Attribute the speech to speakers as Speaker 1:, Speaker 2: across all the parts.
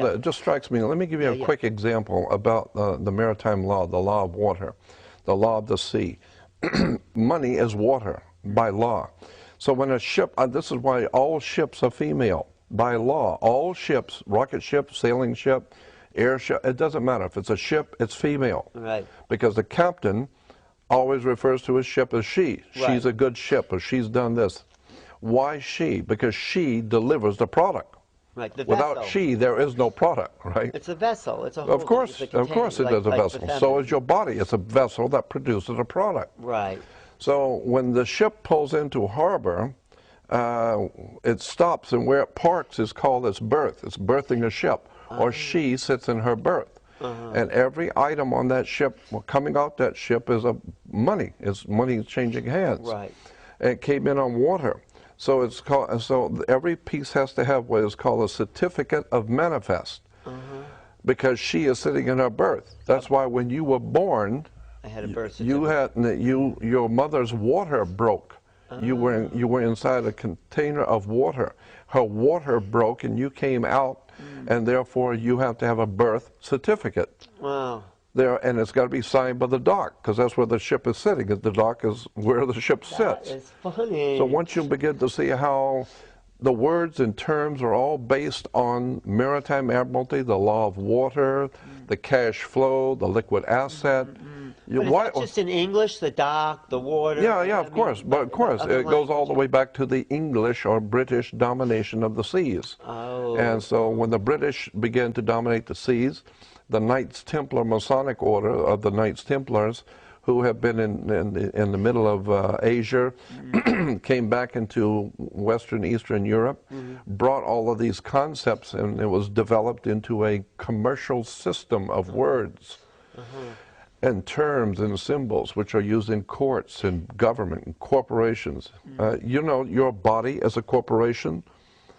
Speaker 1: Yeah. It just strikes me. Let me give you a quick example about the maritime law, the law of water, the law of the sea. Money is water by law. So when a ship, this is why all ships are female by law. All ships, rocket ship, sailing ship, airship, it doesn't matter. If it's a ship, it's female.
Speaker 2: Right.
Speaker 1: Because the captain always refers to his ship as she. Right. She's a good ship, or she's done this. Why she? Because she delivers the product.
Speaker 2: Right, the
Speaker 1: Without
Speaker 2: vessel.
Speaker 1: She, there is no product, right?
Speaker 2: It's a vessel. It's a whole,
Speaker 1: of course it is a vessel. So is your body. It's a vessel that produces a product.
Speaker 2: Right.
Speaker 1: So when the ship pulls into harbor, it stops, and where it parks is called its berth. It's berthing a ship, or she sits in her berth. And every item on that ship, coming out that ship, is money. It's money changing hands.
Speaker 2: Right.
Speaker 1: And it came in on water. So it's called. So every piece has to have what is called a certificate of manifest, because she is sitting in her berth. That's why when you were born,
Speaker 2: I had a birth certificate.
Speaker 1: Your mother's water broke. You were inside a container of water. Her water broke, and you came out, and therefore you have to have a birth certificate.
Speaker 2: Wow.
Speaker 1: And it's got to be signed by the dock, because that's where the ship is sitting. The dock is where the ship sits.
Speaker 2: That is funny.
Speaker 1: So once you begin to see how the words and terms are all based on maritime admiralty, the law of water, the cash flow, the liquid asset.
Speaker 2: But it's not just in English, the dock, the water.
Speaker 1: Yeah, of course. But of course, it goes all the way back to the English or British domination of the seas.
Speaker 2: Oh.
Speaker 1: And so when the British began to dominate the seas, the Knights Templar Masonic Order of the Knights Templars, who have been in the middle of Asia, came back into Western Eastern Europe, brought all of these concepts, and it was developed into a commercial system of words and terms and symbols which are used in courts and government and corporations. You know, your body as a corporation.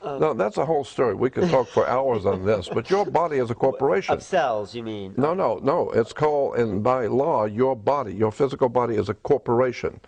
Speaker 1: No, that's a whole story. We could talk for hours on this, but your body is a corporation.
Speaker 2: Of cells, you mean?
Speaker 1: No. It's called, and by law, your body, your physical body is a corporation.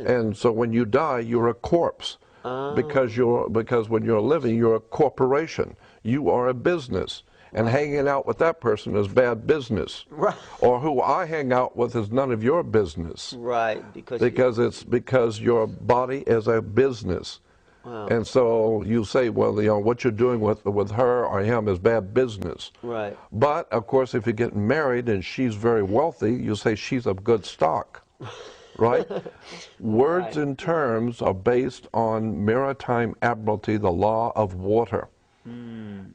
Speaker 1: And so when you die, you're a corpse. Because when you're living, you're a corporation. You are a business. And hanging out with that person is bad business.
Speaker 2: Right.
Speaker 1: Or who I hang out with is none of your business.
Speaker 2: Right.
Speaker 1: Because your body is a business.
Speaker 2: Wow.
Speaker 1: And so you say, well, you know, what you're doing with her or him is bad business.
Speaker 2: Right.
Speaker 1: But, of course, if you get married and she's very wealthy, you say she's of good stock. Right? Words and terms are based on maritime admiralty, the law of water.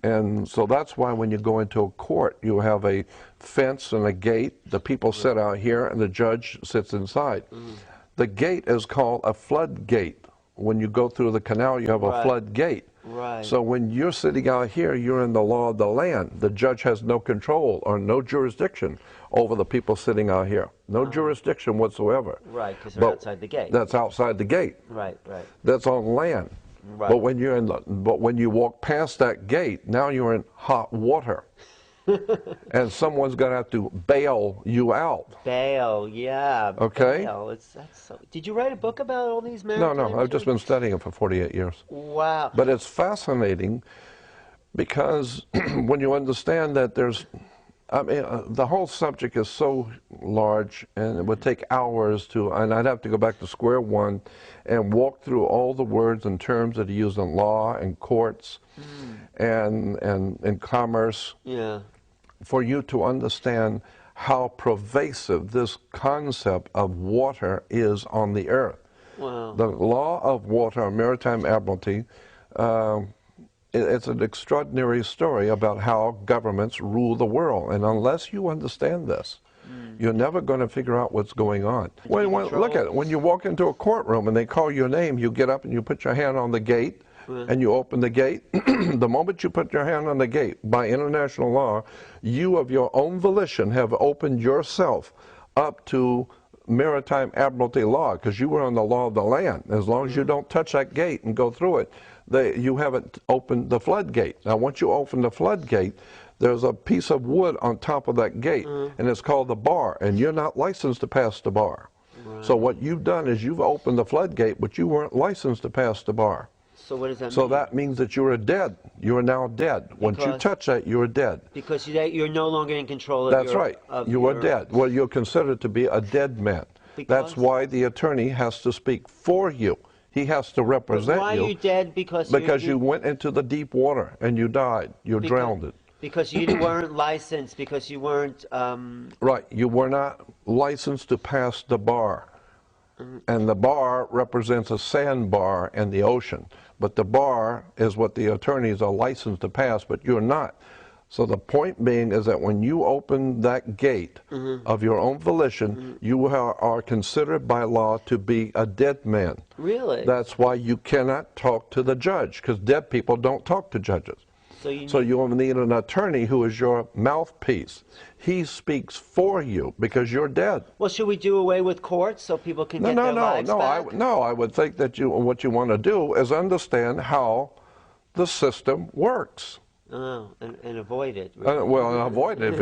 Speaker 1: And so that's why when you go into a court, you have a fence and a gate. The people sit out here and the judge sits inside. The gate is called a floodgate. When you go through the canal, you have a floodgate.
Speaker 2: Right.
Speaker 1: So when you're sitting out here, you're in the law of the land. The judge has no control or no jurisdiction over the people sitting out here. No jurisdiction whatsoever.
Speaker 2: Right, because they're outside the gate.
Speaker 1: That's outside the gate.
Speaker 2: Right.
Speaker 1: That's on land.
Speaker 2: Right.
Speaker 1: But when you walk past that gate, now you're in hot water. And someone's going to have to bail you out.
Speaker 2: Bail, yeah.
Speaker 1: Okay.
Speaker 2: Bail. Did you write a book about all these maritime?
Speaker 1: No. I've just been studying it for 48 years.
Speaker 2: Wow.
Speaker 1: But it's fascinating because when you understand that the whole subject is so large, and it would take hours and I'd have to go back to square one and walk through all the words and terms that are used in law and courts and commerce.
Speaker 2: Yeah.
Speaker 1: For you to understand how pervasive this concept of water is on the earth.
Speaker 2: Wow.
Speaker 1: The law of water, maritime admiralty, it's an extraordinary story about how governments rule the world. And unless you understand this, you're never going to figure out what's going on. Look at it. When you walk into a courtroom and they call your name, you get up and you put your hand on the gate and you open the gate. The moment you put your hand on the gate, by international law, you of your own volition have opened yourself up to maritime admiralty law, because you were on the law of the land. As long as you don't touch that gate and go through it, you haven't opened the floodgate. Now, once you open the floodgate, there's a piece of wood on top of that gate, and it's called the bar, and you're not licensed to pass the bar. Right. So what you've done is you've opened the floodgate, but you weren't licensed to pass the bar.
Speaker 2: So what does that
Speaker 1: So
Speaker 2: mean?
Speaker 1: that means that you are dead. You are now dead. Once you touch that, you are dead.
Speaker 2: Because you're no longer in control of
Speaker 1: That's right. You are dead. Well, you're considered to be a dead man. That's why the attorney has to speak for you. He has to represent you.
Speaker 2: Why are you dead? Because
Speaker 1: you went into the deep water and you died. You drowned.
Speaker 2: Because you weren't licensed. Because you weren't.
Speaker 1: Right. You were not licensed to pass the bar. And the bar represents a sandbar in the ocean. But the bar is what the attorneys are licensed to pass, but you're not. So the point being is that when you open that gate of your own volition, you are considered by law to be a dead man.
Speaker 2: Really?
Speaker 1: That's why you cannot talk to the judge, because dead people don't talk to judges. So you need an attorney who is your mouthpiece. He speaks for you because you're dead.
Speaker 2: Well, should we do away with courts so people can get their lives back?
Speaker 1: I would think that what you want to do is understand how the system works.
Speaker 2: Oh, and avoid it.
Speaker 1: Well, avoid it if